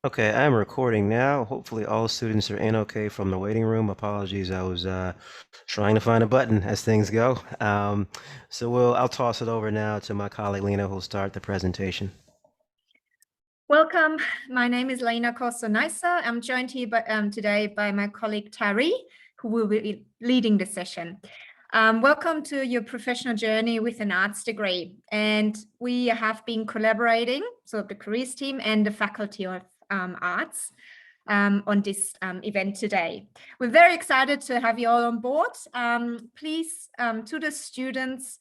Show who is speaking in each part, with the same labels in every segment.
Speaker 1: Okay, I'm recording now. Hopefully all students are in okay from the waiting room. Apologies, I was trying to find a button as things go. I'll toss it over now to my colleague Lena, who'll start the presentation.
Speaker 2: Welcome. My name is Lena Kosonaisa. I'm joined here today by my colleague Tari, who will be leading the session. Welcome to your professional journey with an arts degree. And we have been collaborating, so the careers team and the Faculty of Arts, on this event today. We're very excited to have you all on board. Please, to the students,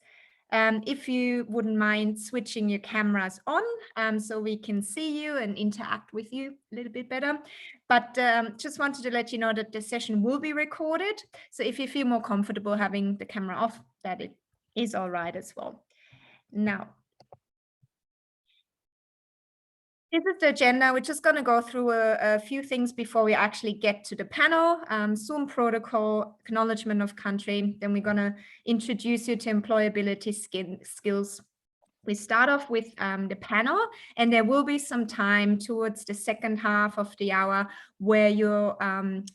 Speaker 2: if you wouldn't mind switching your cameras on so we can see you and interact with you a little bit better. But just wanted to let you know that the session will be recorded. So if you feel more comfortable having the camera off, that it is all right as well. Now, this is the agenda. We're just going to go through a few things before we actually get to the panel. Zoom protocol, acknowledgement of country. Then we're going to introduce you to employability skills. We start off with the panel, and there will be some time towards the second half of the hour where you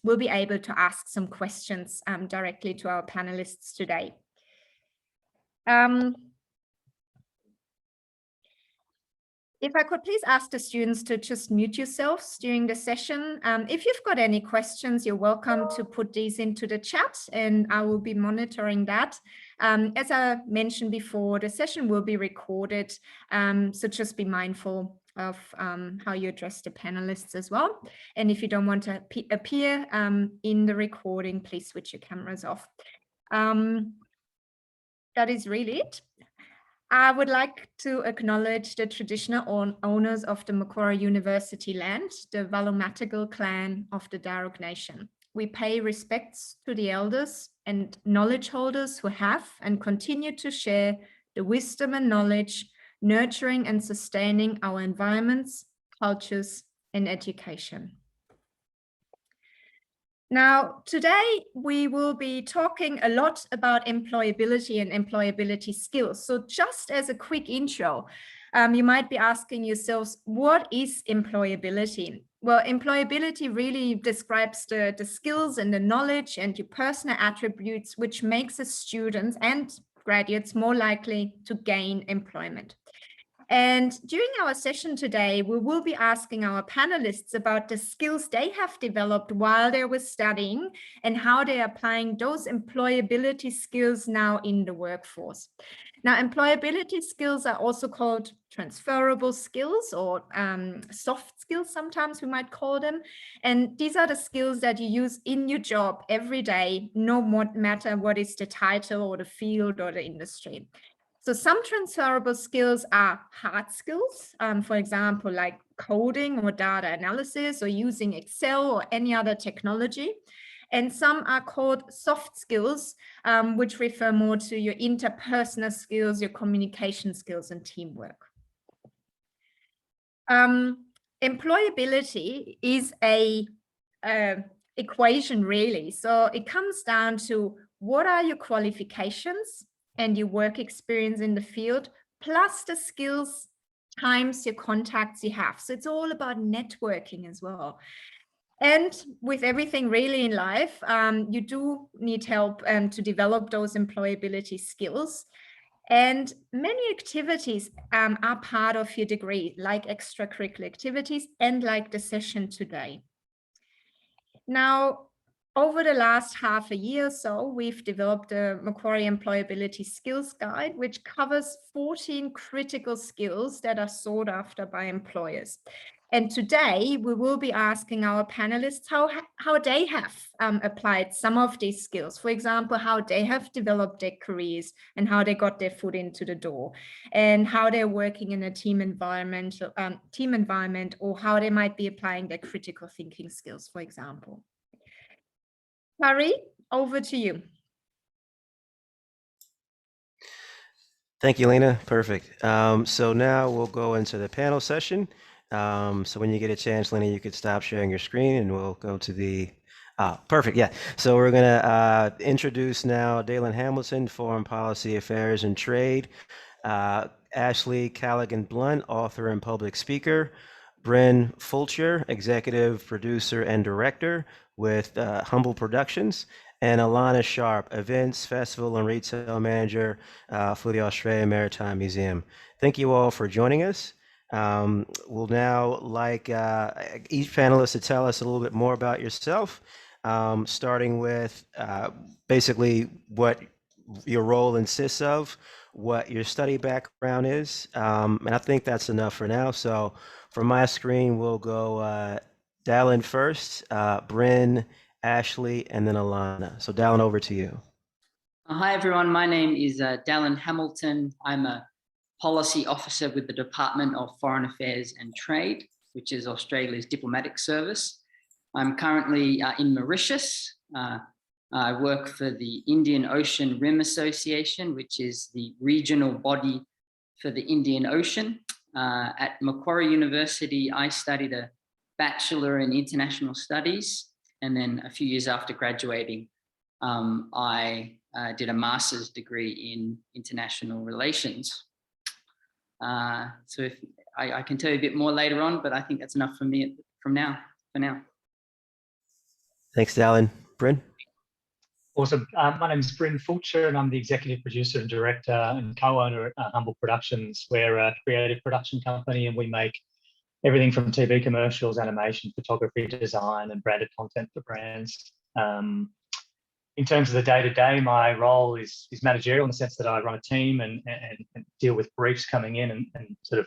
Speaker 2: will be able to ask some questions directly to our panelists today. If I could please ask the students to just mute yourselves during the session. If you've got any questions, you're welcome to put these into the chat and I will be monitoring that. As I mentioned before, the session will be recorded, so just be mindful of how you address the panelists as well. And if you don't want to appear in the recording, please switch your cameras off. That is really it. I would like to acknowledge the traditional owners of the Macquarie University land, the Wallumattagal clan of the Darug Nation. We pay respects to the elders and knowledge holders who have and continue to share the wisdom and knowledge, nurturing and sustaining our environments, cultures, and education. Now, today we will be talking a lot about employability and employability skills. So just as a quick intro, you might be asking yourselves, what is employability? Well, employability really describes the skills and the knowledge and your personal attributes, which makes a student and graduates more likely to gain employment. And during our session today, we will be asking our panelists about the skills they have developed while they were studying and how they are applying those employability skills now in the workforce. Now, employability skills are also called transferable skills or soft skills, sometimes we might call them. And these are the skills that you use in your job every day, no matter what is the title or the field or the industry. So some transferable skills are hard skills, for example, like coding or data analysis or using Excel or any other technology. And some are called soft skills, which refer more to your interpersonal skills, your communication skills, and teamwork. Employability is a equation, really. So it comes down to what are your qualifications and your work experience in the field, plus the skills times your contacts you have. So it's all about networking as well. And with everything really in life, you do need help to develop those employability skills. And many activities are part of your degree, like extracurricular activities and like the session today. Now, over the last half a year or so, we've developed a Macquarie Employability Skills Guide, which covers 14 critical skills that are sought after by employers. And today we will be asking our panelists how they have applied some of these skills. For example, how they have developed their careers and how they got their foot into the door, and how they're working in a team environment, or how they might be applying their critical thinking skills, for example. Harry, over to you.
Speaker 1: Thank you, Lena. Perfect. So now we'll go into the panel session. So when you get a chance, Lena, you could stop sharing your screen and we'll go to the, perfect, yeah. So we're gonna introduce now Dalen Hamilton, Foreign Policy Affairs and Trade, Ashley Callaghan Blunt, author and public speaker, Bryn Fulcher, Executive Producer and Director with Humble Productions, and Alana Sharp, Events, Festival, and Retail Manager for the Australian Maritime Museum. Thank you all for joining us. We'll now like each panelist to tell us a little bit more about yourself, starting with basically what your role consists of, what your study background is, and I think that's enough for now. So from my screen, we'll go Dallin first, Bryn, Ashley, and then Alana. So Dallin, over to you.
Speaker 3: Hi, everyone. My name is Dallin Hamilton. I'm a policy officer with the Department of Foreign Affairs and Trade, which is Australia's diplomatic service. I'm currently in Mauritius. I work for the Indian Ocean Rim Association, which is the regional body for the Indian Ocean. At Macquarie University, I studied a Bachelor in International Studies, and then a few years after graduating, I did a master's degree in international relations. So if I can tell you a bit more later on, but I think that's enough for me for now.
Speaker 1: Thanks, Dallin. Bryn?
Speaker 4: Awesome. My name is Bryn Fulcher, and I'm the Executive Producer and Director and co-owner at Humble Productions. We're a creative production company, and we make everything from TV commercials, animation, photography, design, and branded content for brands. In terms of the day-to-day, my role is managerial in the sense that I run a team and deal with briefs coming in and sort of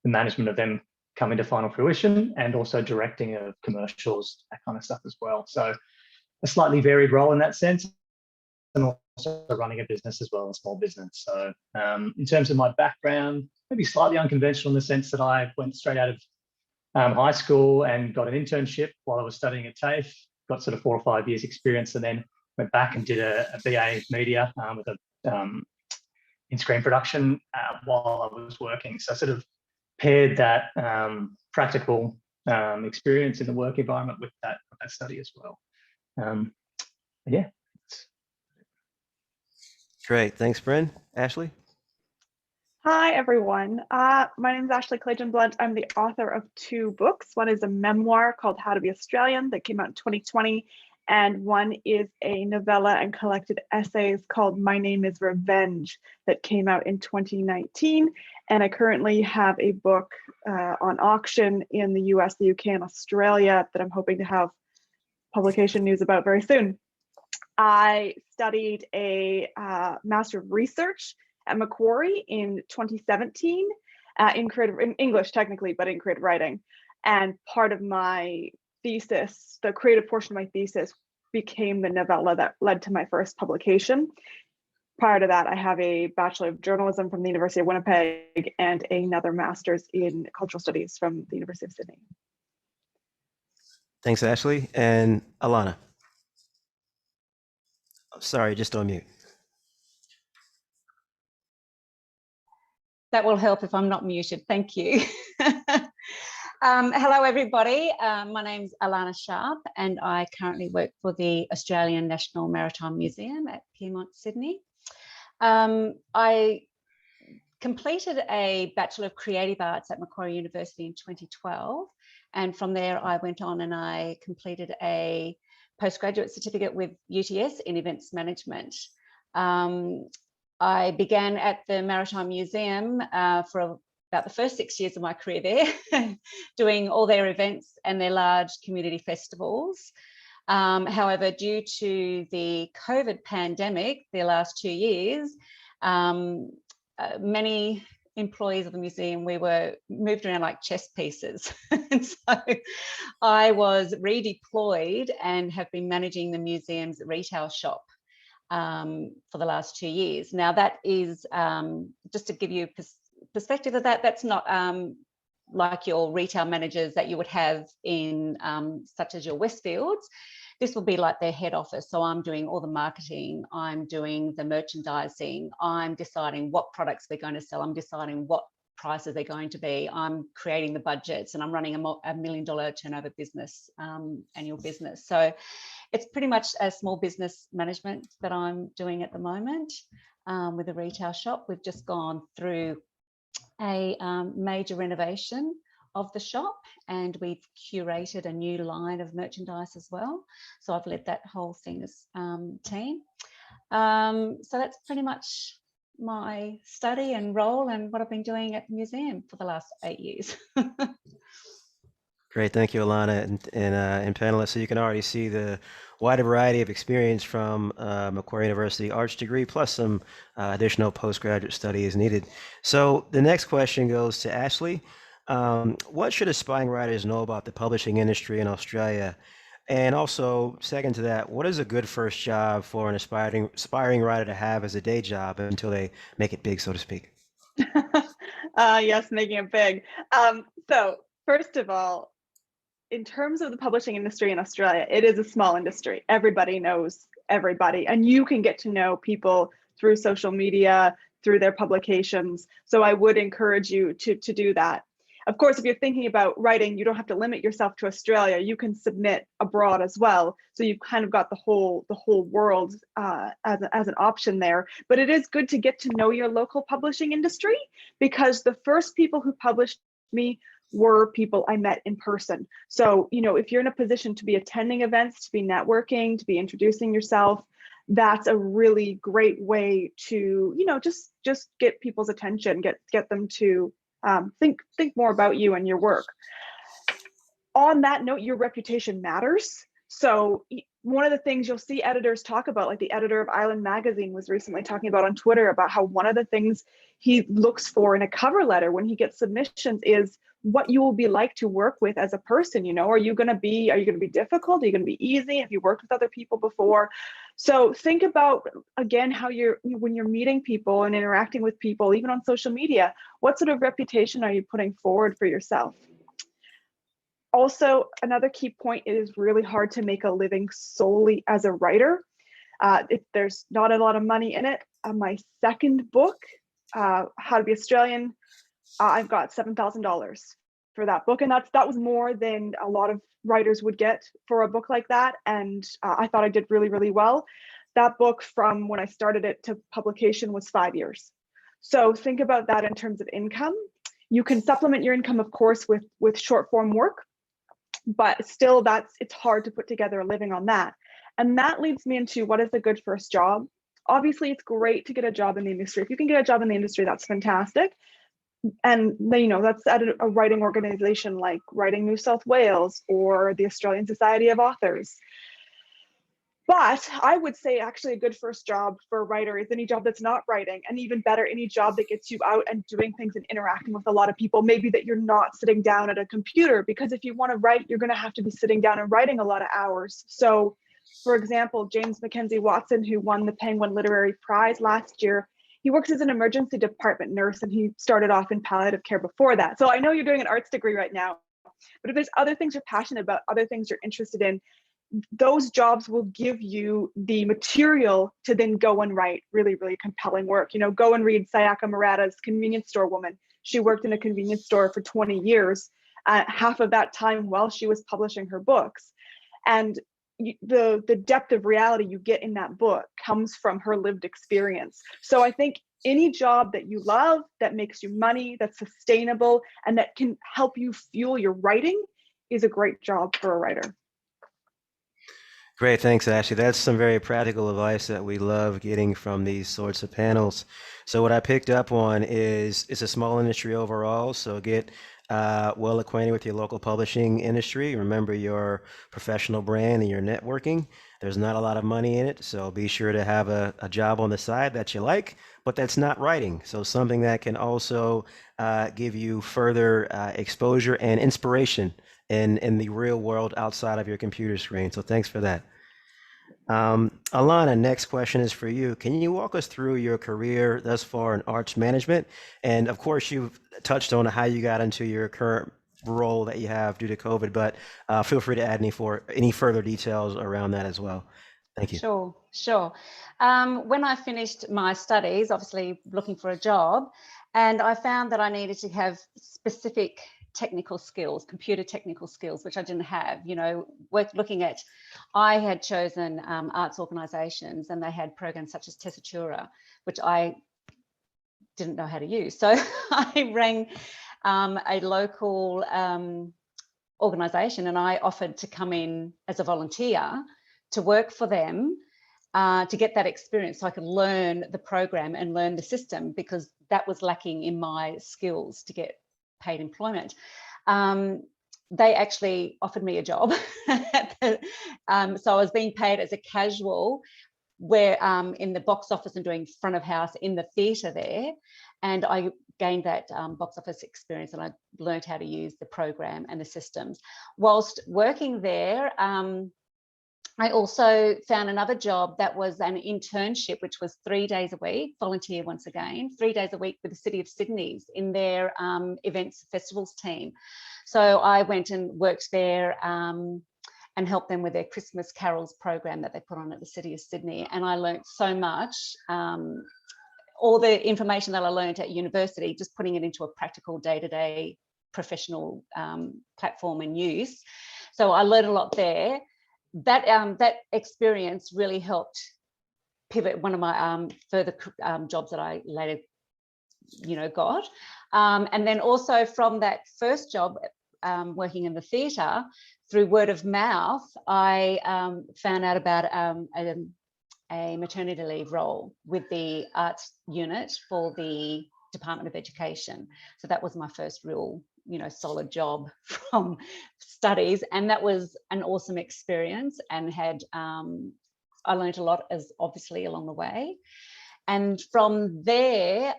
Speaker 4: the management of them coming to final fruition, and also directing of commercials, that kind of stuff as well. So a slightly varied role in that sense, and also running a business as well, a small business. So in terms of my background, maybe slightly unconventional in the sense that I went straight out of high school and got an internship while I was studying at TAFE, got sort of 4 or 5 years experience, and then went back and did a BA media with a in-screen production while I was working. So I sort of paired that practical experience in the work environment with that study as well. Yeah.
Speaker 1: Great. Thanks, Bryn. Ashley?
Speaker 5: Hi, everyone. My name is Ashley Clayton-Blunt. I'm the author of 2 books. One is a memoir called How to Be Australian that came out in 2020, and one is a novella and collected essays called My Name is Revenge that came out in 2019. And I currently have a book on auction in the US, the UK, and Australia that I'm hoping to have publication news about very soon. I studied a Master of Research at Macquarie in 2017 in English technically, but in creative writing. And part of my thesis, the creative portion of my thesis, became the novella that led to my first publication. Prior to that, I have a Bachelor of Journalism from the University of Winnipeg and another Master's in Cultural Studies from the University of Sydney.
Speaker 1: Thanks, Ashley. And Alana? Sorry, just on mute.
Speaker 6: That will help if I'm not muted. Thank you. Hello, everybody. My name's Alana Sharp, and I currently work for the Australian National Maritime Museum at Pyrmont, Sydney. I completed a Bachelor of Creative Arts at Macquarie University in 2012. And from there, I went on and I completed a postgraduate certificate with UTS in events management. I began at the Maritime Museum for about the first 6 years of my career there, doing all their events and their large community festivals. However, due to the COVID pandemic, the last 2 years, many employees of the museum, we were moved around like chess pieces. And so I was redeployed and have been managing the museum's retail shop for the last 2 years. Now that is, just to give you perspective of that, that's not like your retail managers that you would have in such as your Westfields. This will be like their head office. So I'm doing all the marketing, I'm doing the merchandising, I'm deciding what products we're going to sell, I'm deciding what prices they're going to be, I'm creating the budgets, and I'm running a $1 million turnover business, annual business. So it's pretty much a small business management that I'm doing at the moment with the retail shop. We've just gone through a major renovation of the shop, and we've curated a new line of merchandise as well. So I've led that whole thing as team. So that's pretty much my study and role and what I've been doing at the museum for the last 8 years.
Speaker 1: Great, thank you, Alana and panelists. So you can already see the wide variety of experience from Macquarie University arts degree, plus some additional postgraduate study is needed. So the next question goes to Ashley. What should aspiring writers know about the publishing industry in Australia? And also, second to that, what is a good first job for an aspiring writer to have as a day job until they make it big, so to speak?
Speaker 5: Yes, making it big. So first of all, in terms of the publishing industry in Australia, it is a small industry. Everybody knows everybody, and you can get to know people through social media, through their publications. So I would encourage you to do that. Of course, if you're thinking about writing, you don't have to limit yourself to Australia. You can submit abroad as well. So you've kind of got the whole world as an option there. But it is good to get to know your local publishing industry, because the first people who published me were people I met in person. So, you know, if you're in a position to be attending events, to be networking, to be introducing yourself, that's a really great way to, you know, just get people's attention, get them to think more about you and your work. On that note, your reputation matters. So one of the things you'll see editors talk about, like the editor of Island magazine was recently talking about on Twitter, about how one of the things he looks for in a cover letter when he gets submissions is what you will be like to work with as a person. You know, are you going to be difficult? Are you going to be easy? Have you worked with other people before? So think about, again, how when you're meeting people and interacting with people, even on social media, what sort of reputation are you putting forward for yourself? Also, another key point, it is really hard to make a living solely as a writer. If there's not a lot of money in it. My second book, How to Be Australian, I've got $7,000 for that book, and that was more than a lot of writers would get for a book like that. And I thought I did really, really well. That book, from when I started it to publication, was 5 years. So think about that in terms of income. You can supplement your income, of course, with short form work, but still it's hard to put together a living on that. And that leads me into what is a good first job. Obviously, it's great to get a job in the industry. If you can get a job in the industry, that's fantastic. And you know, that's at a writing organization like Writing New South Wales or the Australian Society of Authors. But I would say actually a good first job for a writer is any job that's not writing, and even better, any job that gets you out and doing things and interacting with a lot of people. Maybe that you're not sitting down at a computer, because if you want to write, you're going to have to be sitting down and writing a lot of hours. So for example, James Mackenzie Watson, who won the Penguin Literary Prize last year, he works as an emergency department nurse, and he started off in palliative care before that. So I know you're doing an arts degree right now, but if there's other things you're passionate about, other things you're interested in, those jobs will give you the material to then go and write really, really compelling work. You know, go and read Sayaka Murata's Convenience Store Woman. She worked in a convenience store for 20 years, half of that time while she was publishing her books. And the depth of reality you get in that book comes from her lived experience. So I think any job that you love, that makes you money, that's sustainable, and that can help you fuel your writing is a great job for a writer.
Speaker 1: Great, thanks, Ashley. That's some very practical advice that we love getting from these sorts of panels. So what I picked up on is it's a small industry overall, so get well acquainted with your local publishing industry. Remember your professional brand and your networking. There's not a lot of money in it, so be sure to have a job on the side that you like, but that's not writing. So something that can also give you further exposure and inspiration in the real world outside of your computer screen. So thanks for that. Alana, next question is for you. Can you walk us through your career thus far in arts management? And of course, you've touched on how you got into your current role that you have due to COVID, but feel free to add any further details around that as well. Thank you.
Speaker 6: Sure. When I finished my studies, obviously looking for a job, and I found that I needed to have specific technical skills, computer technical skills, which I didn't have. You know, I had chosen arts organisations, and they had programs such as Tessitura, which I didn't know how to use. So I rang a local organisation, and I offered to come in as a volunteer to work for them to get that experience so I could learn the program and learn the system, because that was lacking in my skills to get paid employment. They actually offered me a job. So I was being paid as a casual, where in the box office and doing front of house in the theatre there. And I gained that box office experience, and I learned how to use the program and the systems. Whilst working there, I also found another job that was an internship, which was 3 days a week, volunteer once again, 3 days a week with the City of Sydney's in their events festivals team. So I went and worked there and helped them with their Christmas carols program that they put on at the City of Sydney. And I learned so much, all the information that I learned at university, just putting it into a practical day-to-day professional platform and use. So I learned a lot there. That experience really helped pivot one of my further jobs that I later, got. And then also from that first job, working in the theatre, through word of mouth, I found out about a maternity leave role with the arts unit for the Department of Education. So that was my first real, solid job from studies, and that was an awesome experience, and had I learned a lot, as obviously along the way. And from there,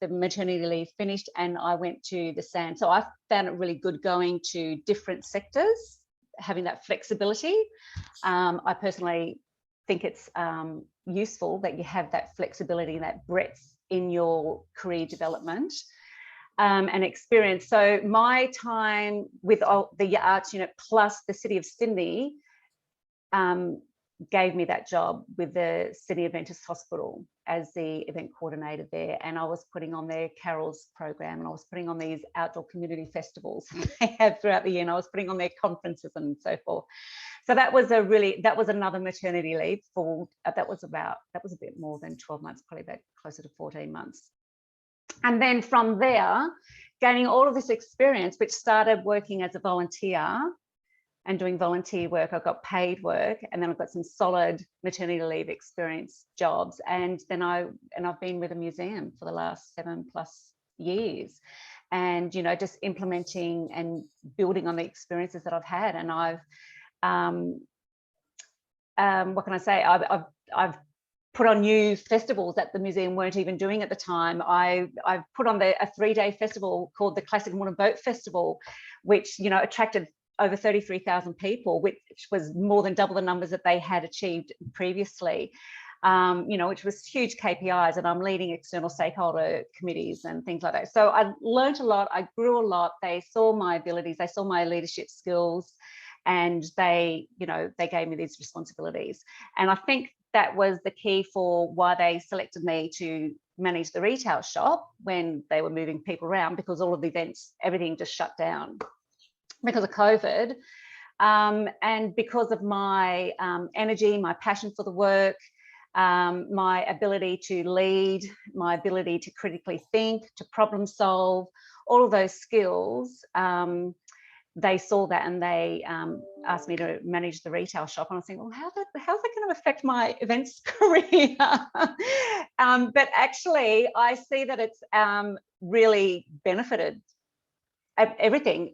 Speaker 6: the maternity leave finished, and I went to the SAN. So I found it really good going to different sectors, having that flexibility. I personally think it's useful that you have that flexibility and that breadth in your career development and experience. So my time with the arts unit plus the City of Sydney gave me that job with the Sydney Adventist Hospital as the event coordinator there. And I was putting on their carols program, and I was putting on these outdoor community festivals they have throughout the year, and I was putting on their conferences and so forth. So that was another maternity leave for, that was a bit more than 12 months, probably about closer to 14 months. And then from there, gaining all of this experience, which started working as a volunteer and doing volunteer work, I got paid work, and then I've got some solid maternity leave experience jobs. And then I've been with a museum for the last 7+ years, and, just implementing and building on the experiences that I've had. And I've, what can I say? I've put on new festivals that the museum weren't even doing at the time. I've put on a 3-day festival called the Classic Modern Boat Festival, which, attracted over 33,000 people, which was more than double the numbers that they had achieved previously, which was huge KPIs. And I'm leading external stakeholder committees and things like that. So I learned a lot, I grew a lot. They saw my abilities, they saw my leadership skills, and they gave me these responsibilities. And I think that was the key for why they selected me to manage the retail shop when they were moving people around, because all of the events, everything just shut down because of COVID. And because of my energy, my passion for the work, my ability to lead, my ability to critically think, to problem solve, all of those skills, they saw that, and they asked me to manage the retail shop. And I was thinking, well, how's that going to affect my events career? But actually, I see that it's really benefited everything.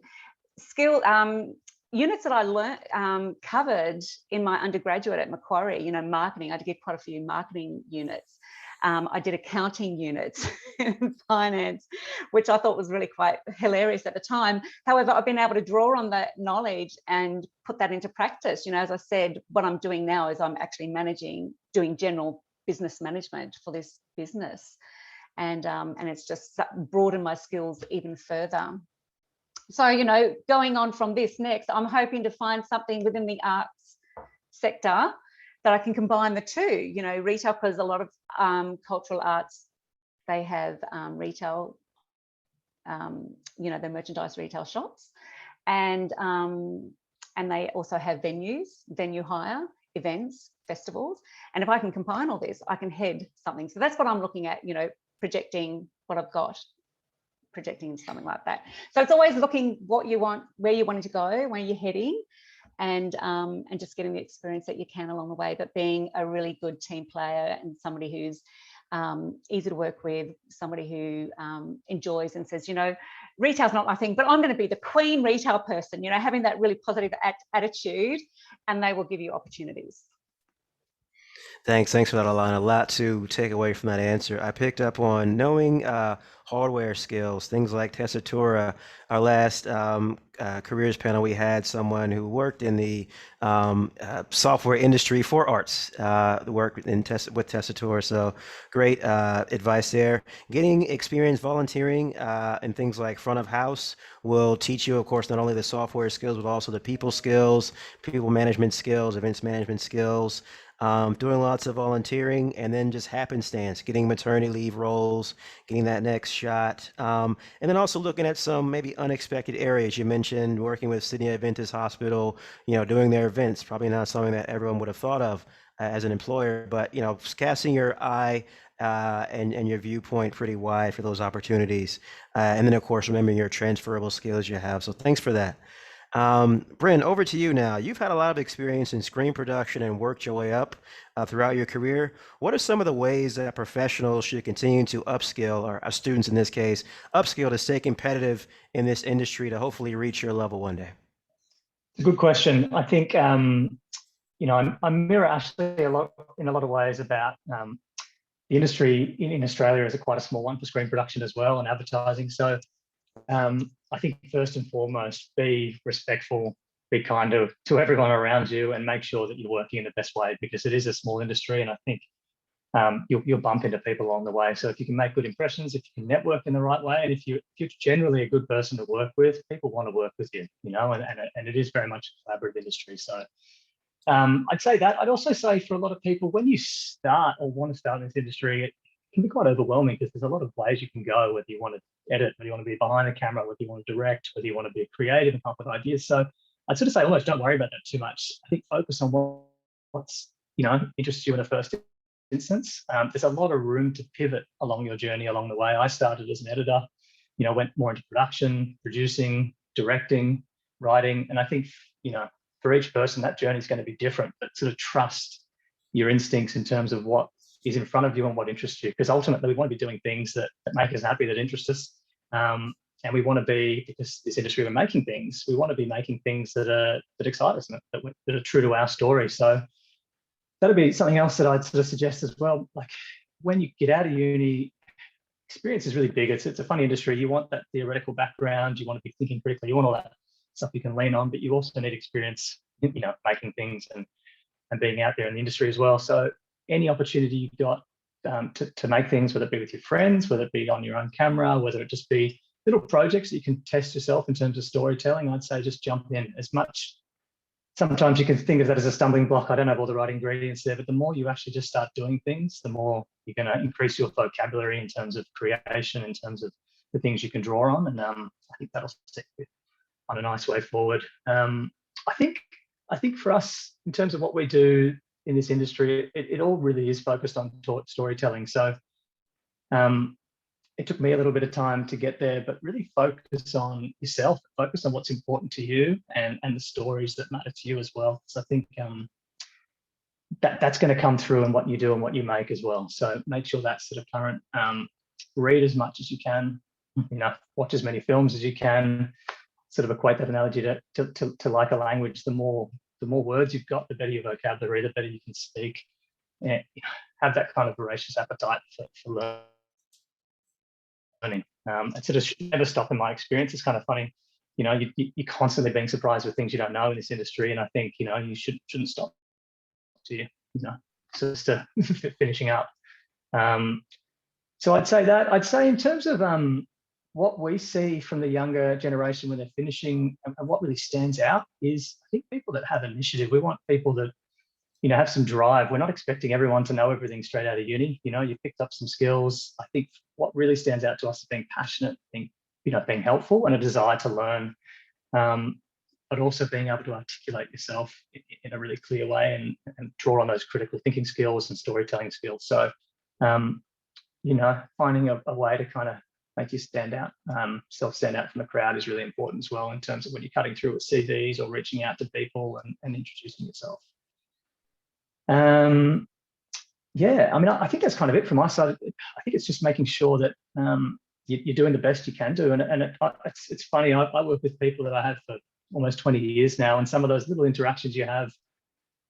Speaker 6: Units that I learned covered in my undergraduate at Macquarie, marketing. I did quite a few marketing units. I did accounting units, finance, which I thought was really quite hilarious at the time. However, I've been able to draw on that knowledge and put that into practice. As I said, what I'm doing now is I'm actually doing general business management for this business, and it's just broadened my skills even further. So, going on from this next, I'm hoping to find something within the arts sector that I can combine the two, retail, because a lot of cultural arts, they have retail, their merchandise retail shops, and they also have venue hire, events, festivals. And if I can combine all this, I can head something. So that's what I'm looking at, projecting what I've got projecting into something like that. So it's always looking what you want, where you wanting to go, where you're heading, and just getting the experience that you can along the way, but being a really good team player and somebody who's easy to work with, somebody who enjoys and says, you know, retail's not my thing, but I'm going to be the queen retail person, you know, having that really positive attitude, and they will give you opportunities.
Speaker 1: Thanks for that, Alana. A lot to take away from that answer. I picked up on knowing hardware skills, things like tessitura. Our last careers panel, we had someone who worked in the software industry for arts, worked with tessitura. So great advice there. Getting experience volunteering and things like front of house will teach you, of course, not only the software skills, but also the people skills, people management skills, events management skills. Doing lots of volunteering, and then just happenstance, getting maternity leave roles, getting that next shot. And then also looking at some maybe unexpected areas. You mentioned working with Sydney Adventist Hospital, you know, doing their events, probably not something that everyone would have thought of as an employer, but, you know, casting your eye and your viewpoint pretty wide for those opportunities. And then, of course, remembering your transferable skills you have. So thanks for that. Bryn, over to you now. You've had a lot of experience in screen production and worked your way up throughout your career. What are some of the ways that professionals should continue to upskill, or students in this case, upskill to stay competitive in this industry to hopefully reach your level one day?
Speaker 4: Good question. I think, you know, I mirror Ashley in a lot of ways about the industry in Australia is quite a small one for screen production as well, and advertising. So I think first and foremost, be respectful, be kind to everyone around you, and make sure that you're working in the best way, because it is a small industry, and I think you'll bump into people along the way. So if you can make good impressions, if you can network in the right way, and if you're generally a good person to work with, people want to work with you, you know, and it is very much a collaborative industry. So I'd say that. I'd also say for a lot of people, when you start or want to start in this industry, it can be quite overwhelming, because there's a lot of ways you can go, whether you want to edit, whether you want to be behind the camera, whether you want to direct, whether you want to be creative and come up with ideas. So I'd sort of say almost don't worry about that too much. I think focus on what's, you know, interests you in the first instance. There's a lot of room to pivot along your journey along the way. I started as an editor, you know, went more into production, producing, directing, writing. And I think, you know, for each person, that journey is going to be different, but sort of trust your instincts in terms of what is in front of you and what interests you, because ultimately we want to be doing things that make us happy, that interest us, and we want to be, because this industry we're making things, we want to be making things that excite us and that are true to our story. So that'll be something else that I'd sort of suggest as well. Like when you get out of uni, experience is really big. It's a funny industry. You want that theoretical background, you want to be thinking critically, you want all that stuff you can lean on, but you also need experience, you know, making things and being out there in the industry as well. So any opportunity you've got to make things, whether it be with your friends, whether it be on your own camera, whether it just be little projects that you can test yourself in terms of storytelling, I'd say just jump in. As much, sometimes you can think of that as a stumbling block. I don't have all the right ingredients there, but the more you actually just start doing things, the more you're going to increase your vocabulary in terms of creation, in terms of the things you can draw on. And I think that'll set you on a nice way forward. I think for us, in terms of what we do in this industry, it all really is focused on storytelling. So it took me a little bit of time to get there, but really focus on yourself, focus on what's important to you and the stories that matter to you as well. So I think that's going to come through in what you do and what you make as well. So make sure that's sort of current. Read as much as you can, you know, watch as many films as you can. Sort of equate that analogy to like a language. The more words you've got, the better your vocabulary, the better you can speak. And have that kind of voracious appetite for learning. It sort of should never stop in my experience. It's kind of funny, you know, you're constantly being surprised with things you don't know in this industry, and I think, you know, you shouldn't stop to you know, so just finishing up. So I'd say in terms of what we see from the younger generation when they're finishing, and what really stands out is, I think, people that have initiative. We want people that, you know, have some drive. We're not expecting everyone to know everything straight out of uni. You know, you picked up some skills. I think what really stands out to us is being passionate, being helpful, and a desire to learn, but also being able to articulate yourself in a really clear way and draw on those critical thinking skills and storytelling skills. So, you know, finding a way to kind of make you stand out. Stand out from the crowd is really important as well in terms of when you're cutting through with CVs or reaching out to people and introducing yourself. Yeah, I mean, I think that's kind of it from my side. I think it's just making sure that you're doing the best you can do. And it's funny, I work with people that I have for almost 20 years now, and some of those little interactions you have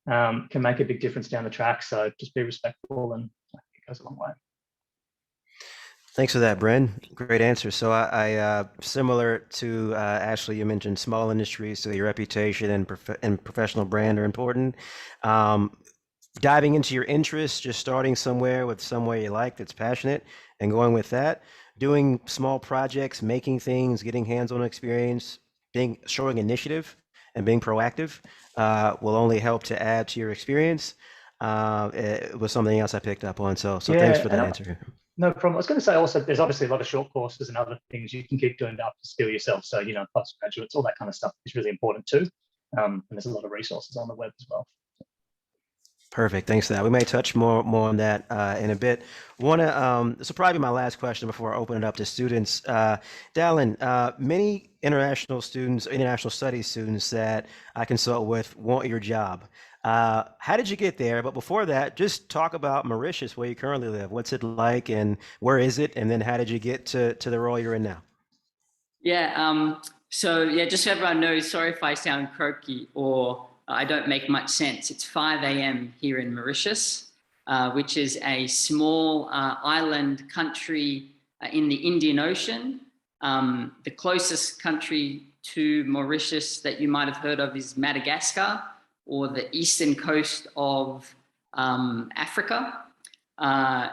Speaker 4: can make a big difference down the track. So just be respectful, and I think it goes a long way.
Speaker 1: Thanks for that, Bren. Great answer. So I similar to Ashley, you mentioned small industries, so your reputation and professional brand are important. Diving into your interests, just starting somewhere with somewhere you like that's passionate and going with that, doing small projects, making things, getting hands-on experience, showing initiative and being proactive will only help to add to your experience. It was something else I picked up on. So
Speaker 4: Yeah,
Speaker 1: thanks for that answer.
Speaker 4: No problem. I was going to say also, there's obviously a lot of short courses and other things you can keep doing to upskill yourself. So, you know, postgraduates, all that kind of stuff is really important too. And there's a lot of resources on the web as well.
Speaker 1: Perfect. Thanks for that. We may touch more on that in a bit. This will probably be my last question before I open it up to students. Dallin, many international studies students that I consult with want your job. How did you get there? But before that, just talk about Mauritius, where you currently live. What's it like, and where is it? And then how did you get to the role you're in now?
Speaker 3: Yeah. So yeah, just so everyone knows, sorry if I sound croaky or I don't make much sense. It's 5 a.m. here in Mauritius, which is a small island country in the Indian Ocean. The closest country to Mauritius that you might have heard of is Madagascar, or the eastern coast of Africa.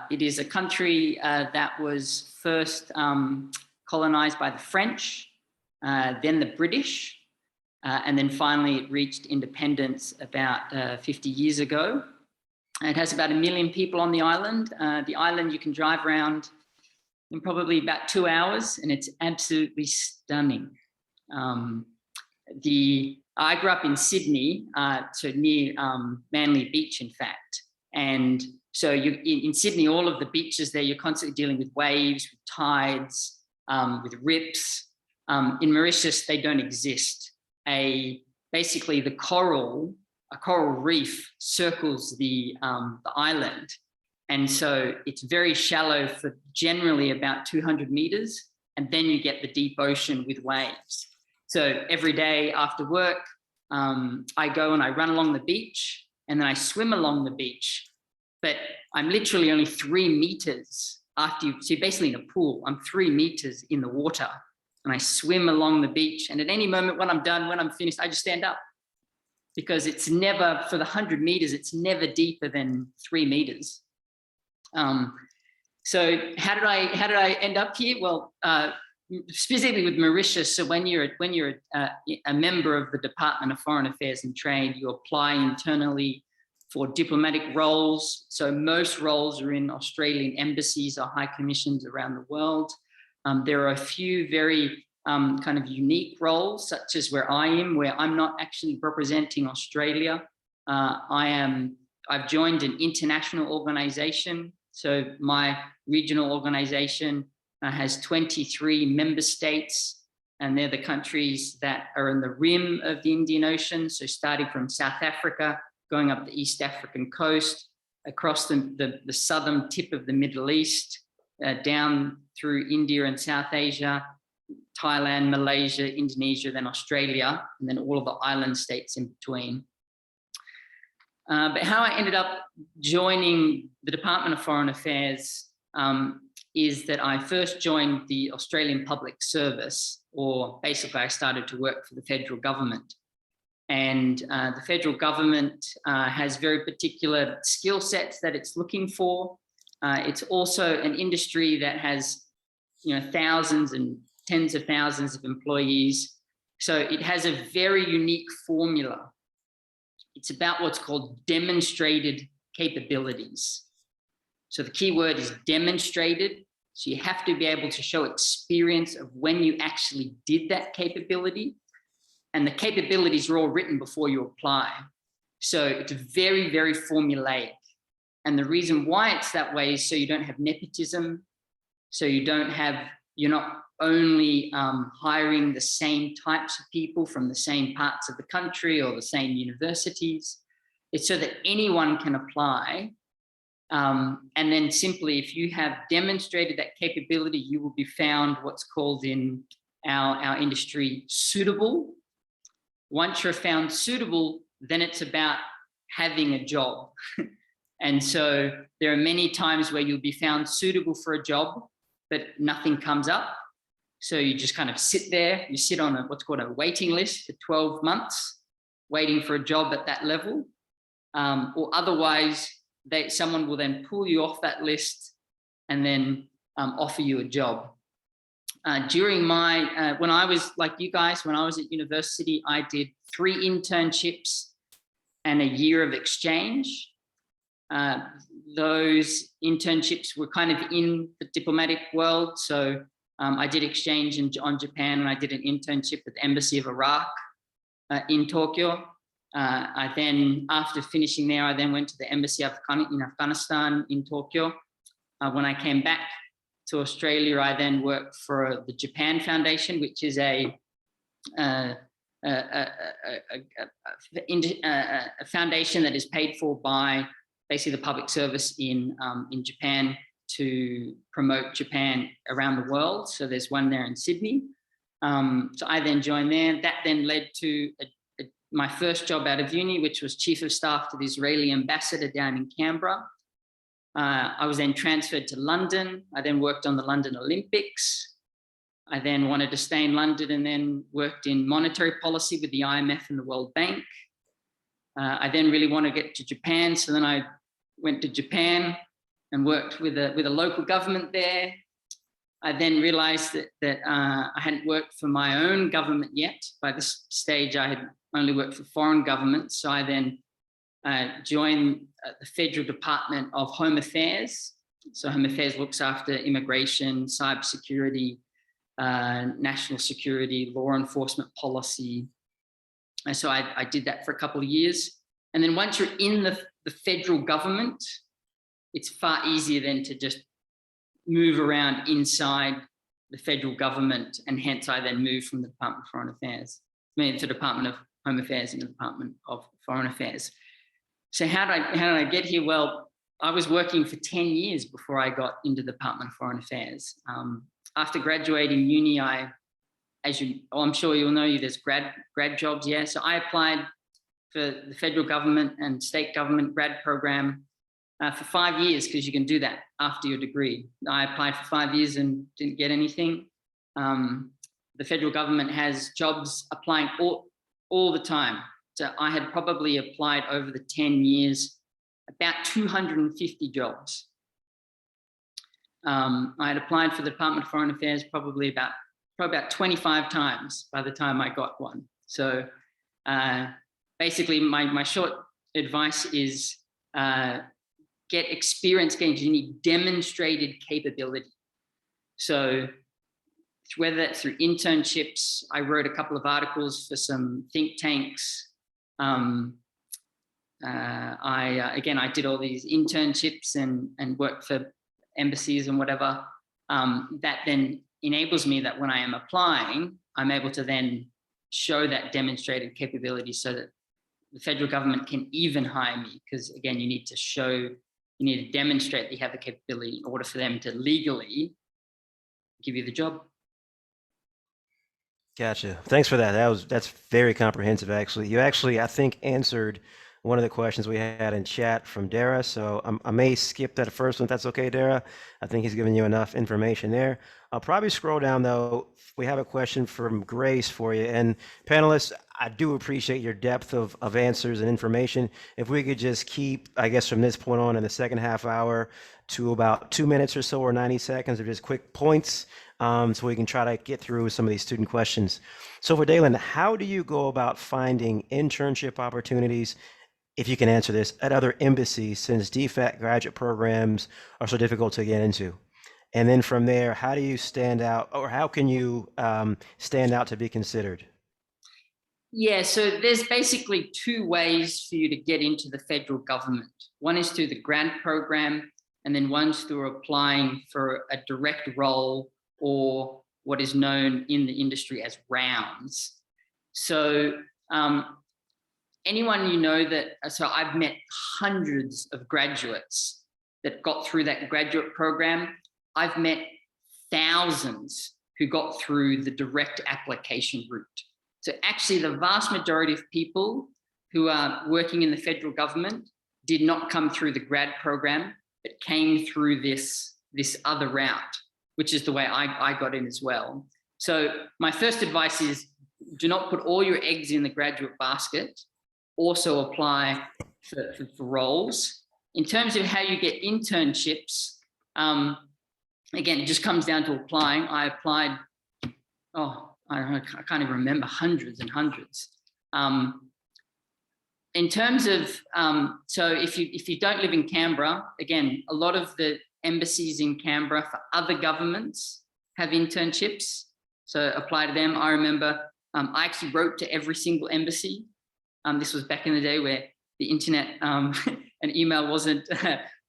Speaker 3: It is a country that was first colonized by the French, then the British, and then finally it reached independence about 50 years ago. It has about 1 million people on the island. The island you can drive around in probably about 2 hours, and it's absolutely stunning. I grew up in Sydney, so near Manly Beach, in fact. And so in Sydney, all of the beaches there, you're constantly dealing with waves, with tides, with rips. In Mauritius, they don't exist. Basically a coral reef circles the island. And so it's very shallow for generally about 200 meters. And then you get the deep ocean with waves. So every day after work, I go and I run along the beach, and then I swim along the beach. But I'm literally only 3 meters after so you're basically in a pool. I'm 3 meters in the water, and I swim along the beach. And at any moment when I'm done, when I'm finished, I just stand up, because it's never, for the 100 meters, it's never deeper than 3 meters. So how did I end up here? Well, specifically with Mauritius, so when you're a member of the Department of Foreign Affairs and Trade, you apply internally for diplomatic roles. So most roles are in Australian embassies or high commissions around the world. There are a few very kind of unique roles, such as where I am, where I'm not actually representing Australia. I've joined an international organization. So my regional organization has 23 member states, and they're the countries that are in the rim of the Indian Ocean. So starting from South Africa, going up the East African coast, across the southern tip of the Middle East, down through India and South Asia, Thailand, Malaysia, Indonesia, then Australia, and then all of the island states in between. But how I ended up joining the Department of Foreign Affairs is that I first joined the Australian Public Service, or basically I started to work for the federal government. And the federal government has very particular skill sets that it's looking for. It's also an industry that has, thousands and tens of thousands of employees. So it has a very unique formula. It's about what's called demonstrated capabilities. So the key word is demonstrated. So you have to be able to show experience of when you actually did that capability. And the capabilities are all written before you apply. So it's very, very formulaic. And the reason why it's that way is so you don't have nepotism, so you don't have you're not only hiring the same types of people from the same parts of the country or the same universities. It's so that anyone can apply. And then simply, if you have demonstrated that capability, you will be found what's called in our industry suitable. Once you're found suitable, then it's about having a job. And so there are many times where you'll be found suitable for a job, but nothing comes up. So you just kind of sit there, you sit on what's called a waiting list for 12 months, waiting for a job at that level. Or otherwise, someone will then pull you off that list and then offer you a job. During my, when I was like you guys, when I was at university, I did 3 internships and a year of exchange. Those internships were kind of in the diplomatic world. So I did exchange on Japan, and I did an internship at the Embassy of Iraq in Tokyo. I then, after finishing there, I then went to the Embassy in Afghanistan in Tokyo. When I came back to Australia, I then worked for the Japan Foundation, which is a foundation that is paid for by basically the public service in Japan to promote Japan around the world. So there's one there in Sydney. So I then joined there. That then led to my first job out of uni, which was Chief of Staff to the Israeli ambassador down in Canberra. I was then transferred to London. I then worked on the London Olympics. I then wanted to stay in London and then worked in monetary policy with the IMF and the World Bank. I then really wanted to get to Japan. So then I went to Japan and worked with a local government there. I then realized that I hadn't worked for my own government yet. By this stage, I had only worked for foreign governments. So I then joined the Federal Department of Home Affairs. So Home Affairs looks after immigration, cybersecurity, national security, law enforcement policy. And so I did that for a couple of years. And then once you're in the federal government, it's far easier then to just move around inside the federal government. And hence I then moved from the Department of Foreign Affairs, to the Department of Home Affairs and the Department of Foreign Affairs. So how did I get here? Well, I was working for 10 years before I got into the Department of Foreign Affairs. After graduating uni, I'm sure you'll know, there's grad jobs, yeah. So I applied for the federal government and state government grad program for 5 years, because you can do that after your degree. I applied for 5 years and didn't get anything. The federal government has jobs applying all the time. So I had probably applied over the 10 years, about 250 jobs. I had applied for the Department of Foreign Affairs probably about 25 times by the time I got one. So basically my short advice is get experience gains. You need demonstrated capability. So whether that's through internships, I wrote a couple of articles for some think tanks. I did all these internships and worked for embassies and whatever. That then enables me that when I am applying, I'm able to then show that demonstrated capability so that the federal government can even hire me. Because again, you need to demonstrate that you have the capability in order for them to legally give you the job. Gotcha.
Speaker 1: Thanks for that. That's very comprehensive, actually. You actually, I think, answered one of the questions we had in chat from Dara. So I may skip that first one, if that's okay, Dara. I think he's given you enough information there. I'll probably scroll down, though. We have a question from Grace for you. And panelists, I do appreciate your depth of answers and information. If we could just keep, I guess, from this point on in the second half hour to about 2 minutes or so, or 90 seconds of just quick points, so we can try to get through some of these student questions. So for Dalen, how do you go about finding internship opportunities, if you can answer this, at other embassies, since DFAT graduate programs are so difficult to get into? And then from there, how do you stand out, or how can you stand out to be considered?
Speaker 3: Yeah, so there's basically 2 ways for you to get into the federal government. One is through the grant program, and then one's through applying for a direct role or what is known in the industry as rounds. So anyone you know that, so I've met hundreds of graduates that got through that graduate program. I've met thousands who got through the direct application route. So actually the vast majority of people who are working in the federal government did not come through the grad program, but came through this other route, which is the way I got in as well. So my first advice is, do not put all your eggs in the graduate basket. Also apply for roles. In terms of how you get internships, again, it just comes down to applying. I applied, I can't even remember, hundreds and hundreds. In terms of, so if you don't live in Canberra, again, a lot of the embassies in Canberra for other governments have internships, so apply to them. I remember I actually wrote to every single embassy. This was back in the day where the internet and email wasn't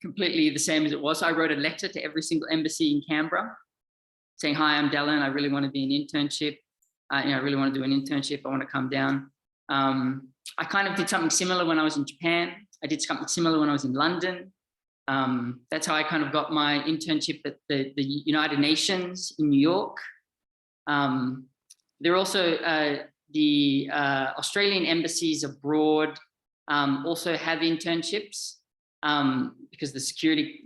Speaker 3: completely the same as it was. So I wrote a letter to every single embassy in Canberra saying, hi, I'm Dallin. I really want to be an internship. I really want to do an internship. I want to come down. I kind of did something similar when I was in Japan. I did something similar when I was in London. That's how I kind of got my internship at the United Nations in New York. There are also the Australian embassies abroad also have internships because the security,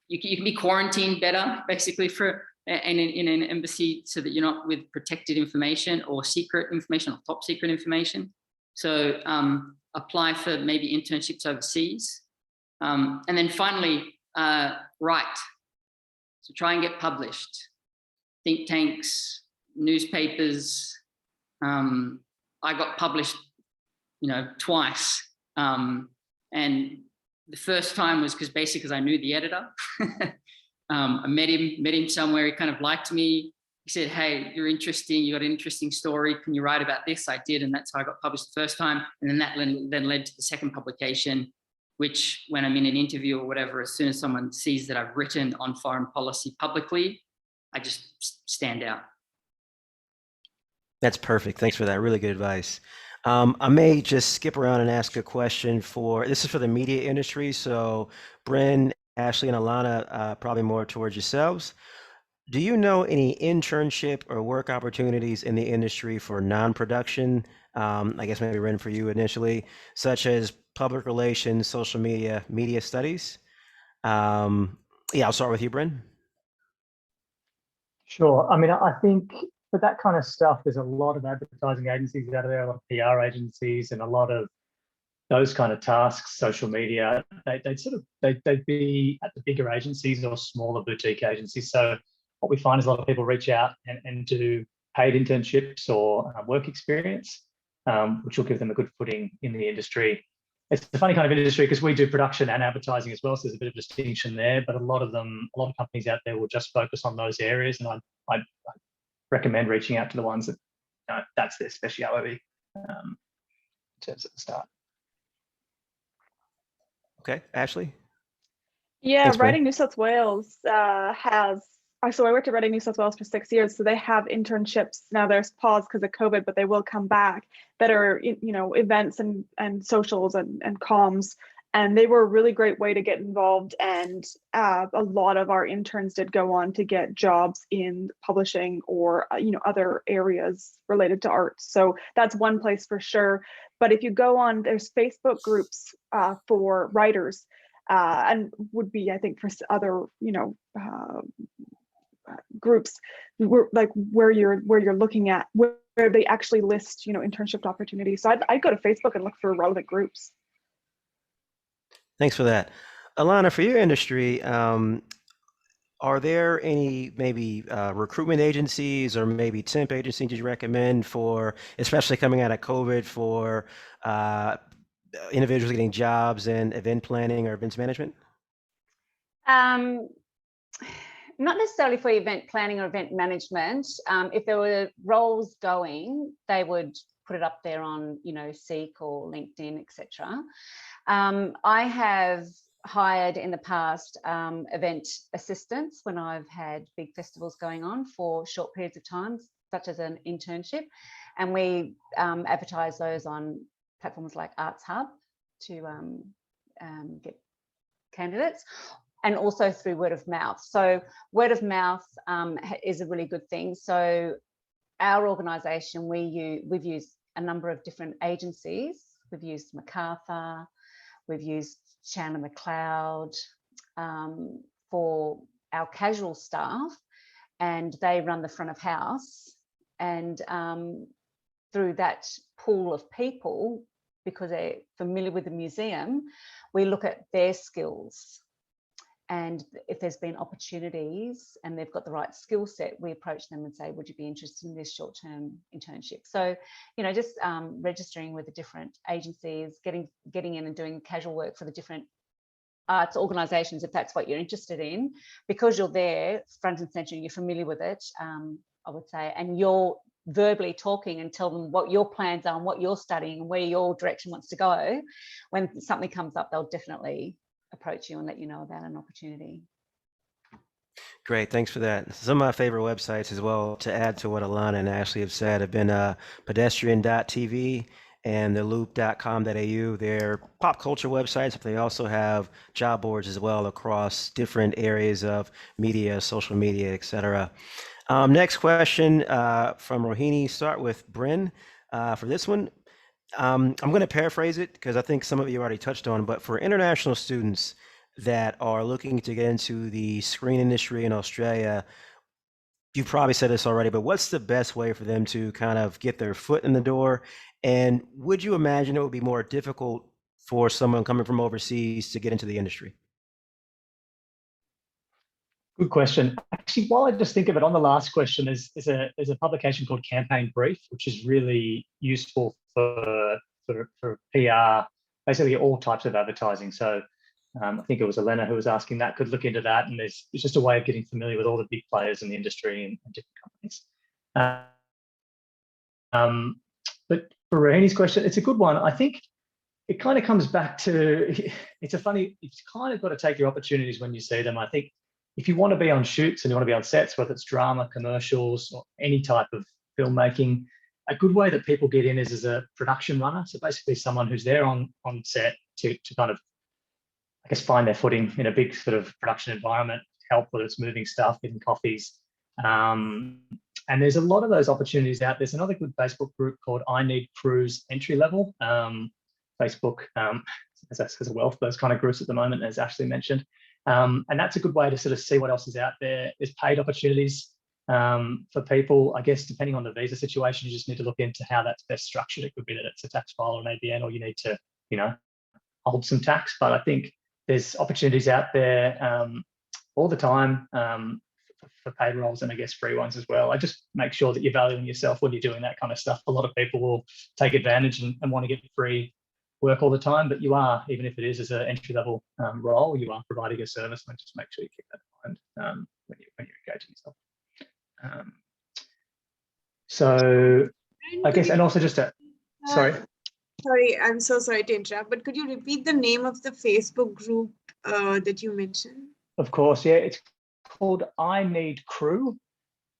Speaker 3: you can be quarantined better basically for in an embassy so that you're not with protected information or secret information or top secret information. So apply for maybe internships overseas. And then finally, write. So try and get published. Think tanks, newspapers. I got published, twice. And the first time was because I knew the editor. I met him somewhere. He kind of liked me. He said, hey, you're interesting. You got an interesting story. Can you write about this? I did. And that's how I got published the first time. And then that then led to the second publication, which when I'm in an interview or whatever, as soon as someone sees that I've written on foreign policy publicly, I just stand out.
Speaker 1: That's perfect. Thanks for that. Really good advice. I may just skip around and ask a question this is for the media industry. So Bryn, Ashley, and Alana, probably more towards yourselves. Do you know any internship or work opportunities in the industry for non-production? I guess maybe Bryn for you initially, such as public relations, social media, media studies. Yeah, I'll start with you, Bryn.
Speaker 4: Sure. I mean, I think for that kind of stuff, there's a lot of advertising agencies out there, a lot of PR agencies, and a lot of those kind of tasks, social media. They'd be at the bigger agencies or smaller boutique agencies. So what we find is a lot of people reach out and do paid internships or work experience, which will give them a good footing in the industry. It's a funny kind of industry because we do production and advertising as well, so there's a bit of distinction there. But a lot of companies out there will just focus on those areas, and I recommend reaching out to the ones that that's their speciality in terms of the start.
Speaker 1: Okay, Ashley.
Speaker 5: Yeah,
Speaker 1: Thanks, Bryn.
Speaker 5: Writing New South Wales has. So I worked at Writing New South Wales for 6 years. So they have internships now. There's pause because of COVID, but they will come back. That are events and socials and comms, and they were a really great way to get involved. And a lot of our interns did go on to get jobs in publishing or other areas related to art. So that's one place for sure. But if you go on, there's Facebook groups for writers, and would be, I think, for other groups where you're looking at where they actually list internship opportunities. So I'd go to Facebook and look for relevant groups.
Speaker 1: Thanks for that. Alana, for your industry, are there any maybe recruitment agencies or maybe temp agencies you recommend for, especially coming out of COVID, for individuals getting jobs in event planning or events management?
Speaker 6: Not necessarily for event planning or event management. If there were roles going, they would put it up there on, Seek or LinkedIn, etc. I have hired in the past event assistants when I've had big festivals going on for short periods of time, such as an internship. And we advertise those on platforms like Arts Hub to get candidates, and also through word of mouth. So word of mouth is a really good thing. So our organisation, we've used a number of different agencies. We've used MacArthur, we've used Chandler McLeod for our casual staff, and they run the front of house. And through that pool of people, because they're familiar with the museum, we look at their skills. And if there's been opportunities and they've got the right skill set, we approach them and say, would you be interested in this short-term internship? So, you know, just registering with the different agencies, getting in and doing casual work for the different arts organisations, if that's what you're interested in, because you're there front and centre, you're familiar with it, I would say, and you're verbally talking and tell them what your plans are and what you're studying and where your direction wants to go. When something comes up, they'll definitely approach you and let you know about an opportunity.
Speaker 1: Great, thanks for that. Some of my favorite websites as well, to add to what Alana and Ashley have said, have been pedestrian.tv and theloop.com.au. They're pop culture websites, but they also have job boards as well across different areas of media, social media, etc. Next question from Rohini. Start with Bryn for this one. I'm going to paraphrase it because I think some of you already touched on, but for international students that are looking to get into the screen industry in Australia, you probably said this already, but what's the best way for them to kind of get their foot in the door? And would you imagine it would be more difficult for someone coming from overseas to get into the industry?
Speaker 4: Good question. Actually, while I just think of it, on the last question, there's a publication called Campaign Brief, which is really useful for PR, basically all types of advertising. So I think it was Elena who was asking that, could look into that. And it's just a way of getting familiar with all the big players in the industry and different companies. But for Rohini's question, it's a good one. I think it kind of comes back to, it's kind of got to take your opportunities when you see them. I think if you want to be on shoots and you want to be on sets, whether it's drama, commercials, or any type of filmmaking, a good way that people get in is as a production runner. So basically someone who's there on set to kind of, I guess, find their footing in a big sort of production environment, help whether it's moving stuff, getting coffees. And there's a lot of those opportunities out. There's another good Facebook group called I Need Crews Entry Level. Facebook has a wealth of those kind of groups at the moment, as Ashley mentioned. And that's a good way to sort of see what else is out there. There's paid opportunities for people, I guess, depending on the visa situation. You just need to look into how that's best structured. It could be that it's a tax file or an ABN, or you need to, you know, hold some tax. But I think there's opportunities out there all the time for paid roles, and I guess free ones as well. I just make sure that you're valuing yourself when you're doing that kind of stuff. A lot of people will take advantage and want to get free work all the time, but you are, even if it is as an entry-level role, you are providing a service, and just make sure you keep that in mind when you're engaging yourself. So I guess, and also just to, sorry,
Speaker 7: I'm so sorry to interrupt, but could you repeat the name of the Facebook group that you mentioned?
Speaker 4: Of course, yeah, it's called I Need Crew,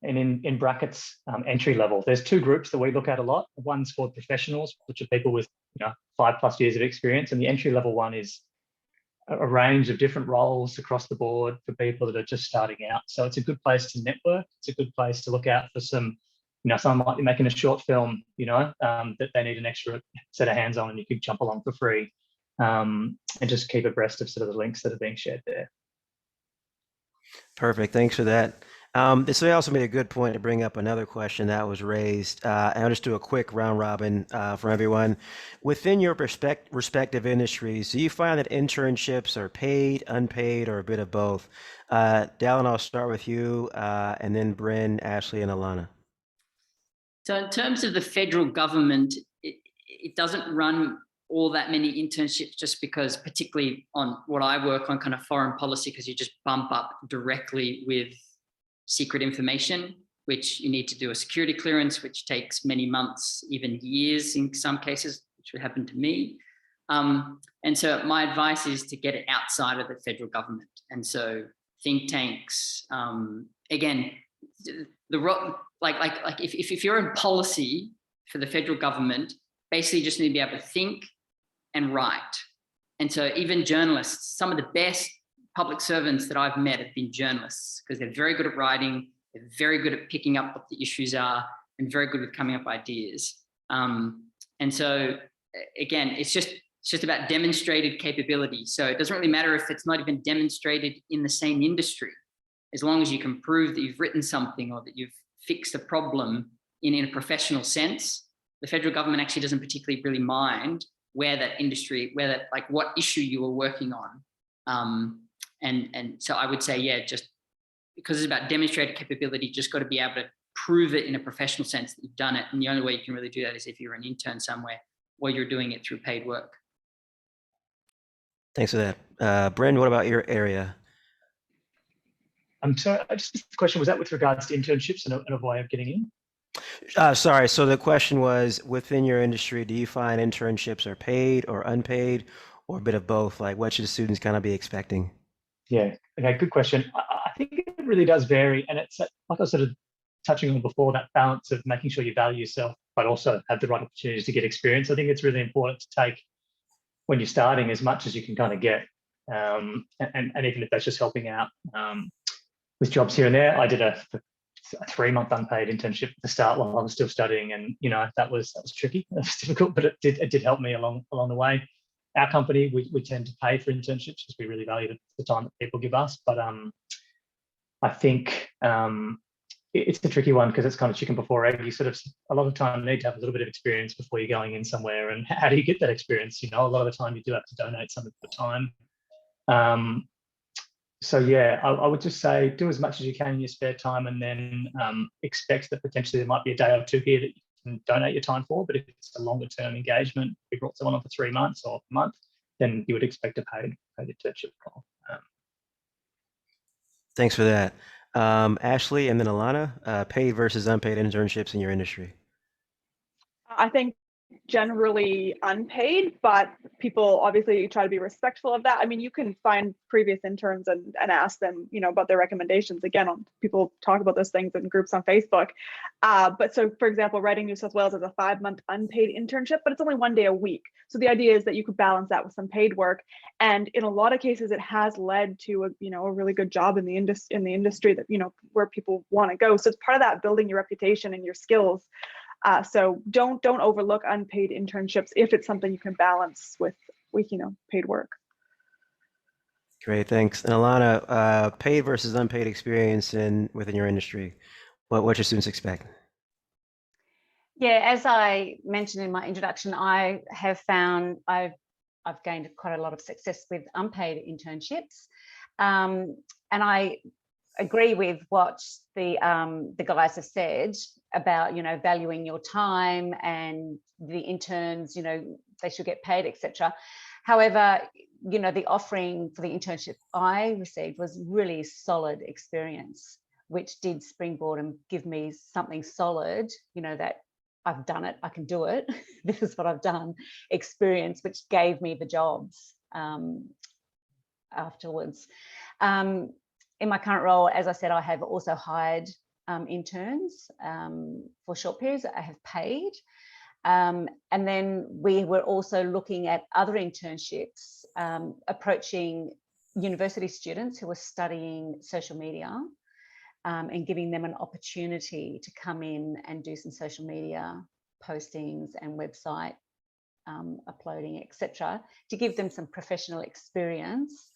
Speaker 4: and in brackets, entry level. There's two groups that we look at a lot. One's called professionals, which are people with 5+ years of experience, and the entry level one is a range of different roles across the board for people that are just starting out. So it's a good place to network. It's a good place to look out for some, someone might be making a short film, that they need an extra set of hands on, and you could jump along for free, and just keep abreast of sort of the links that are being shared there.
Speaker 1: Perfect. Thanks for that. This also made a good point to bring up another question that was raised. And I'll just do a quick round robin for everyone. Within your respective industries, do you find that internships are paid, unpaid, or a bit of both? Dallin, I'll start with you, and then Bryn, Ashley, and Alana.
Speaker 3: So in terms of the federal government, it doesn't run all that many internships, just because, particularly on what I work on, kind of foreign policy, because you just bump up directly with secret information, which you need to do a security clearance, which takes many months, even years in some cases, which would happen to me. And so my advice is to get it outside of the federal government. And so think tanks, again, if you're in policy for the federal government, basically you just need to be able to think and write. And so even journalists, some of the best public servants that I've met have been journalists because they're very good at writing, they're very good at picking up what the issues are, and very good with coming up with ideas. And so again, it's just about demonstrated capability. So it doesn't really matter if it's not even demonstrated in the same industry, as long as you can prove that you've written something or that you've fixed a problem in a professional sense. The federal government actually doesn't particularly really mind where that industry, like what issue you were working on. And so I would say, yeah, just because it's about demonstrated capability, just got to be able to prove it in a professional sense that you've done it. And the only way you can really do that is if you're an intern somewhere or you're doing it through paid work.
Speaker 1: Thanks for that. Bren, what about your area?
Speaker 4: So just the question, was that with regards to internships and a way of getting in?
Speaker 1: Sorry. So the question was, within your industry, do you find internships are paid or unpaid or a bit of both? Like, what should students kind of be expecting?
Speaker 4: Yeah. Okay. Good question. I think it really does vary. And it's like I was sort of touching on before, that balance of making sure you value yourself, but also have the right opportunities to get experience. I think it's really important to take, when you're starting, as much as you can kind of get. And even if that's just helping out with jobs here and there. I did a 3-month unpaid internship at the start while I was still studying, and that was tricky. It was difficult, but it did help me along the way. Our company, we tend to pay for internships because we really value the time that people give us. But I think it's a tricky one because it's kind of chicken before egg. You sort of a lot of time need to have a little bit of experience before you're going in somewhere. And how do you get that experience? A lot of the time you do have to donate some of the time. So yeah, I would just say do as much as you can in your spare time, and then expect that potentially there might be a day or two here that you can donate your time for. But if it's a longer term engagement, we brought someone on for 3 months or a month, then you would expect a paid internship.
Speaker 1: Thanks for that. Ashley and then Alana, paid versus unpaid internships in your industry.
Speaker 5: I think generally unpaid, but people obviously try to be respectful of that. I mean, you can find previous interns and ask them, about their recommendations. Again, people talk about those things in groups on Facebook. But so, for example, Writing New South Wales is a 5-month unpaid internship, but it's only 1 day a week. So the idea is that you could balance that with some paid work. And in a lot of cases, it has led to a really good job in the industry that, where people want to go. So it's part of that building your reputation and your skills. So don't overlook unpaid internships if it's something you can balance with paid work.
Speaker 1: Great, thanks. And Alana, paid versus unpaid experience within your industry. What should students expect?
Speaker 6: Yeah, as I mentioned in my introduction, I have found I've gained quite a lot of success with unpaid internships, and I agree with what the guys have said about valuing your time, and the interns they should get paid, etc. However, the offering for the internship I received was really solid experience, which did springboard and give me something solid, that I've done it, I can do it, this is what I've done, experience, which gave me the jobs afterwards. In my current role, as I said, I have also hired interns for short periods that I have paid. And then we were also looking at other internships, approaching university students who were studying social media and giving them an opportunity to come in and do some social media postings and website uploading, etc., to give them some professional experience.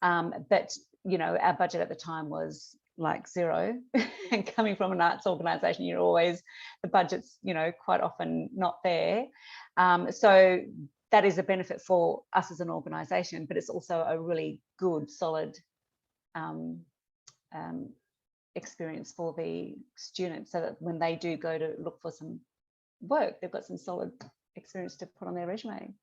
Speaker 6: But our budget at the time was like zero. And coming from an arts organisation, the budget's quite often not there. So that is a benefit for us as an organisation, but it's also a really good, solid experience for the students, so that when they do go to look for some work, they've got some solid experience to put on their resume.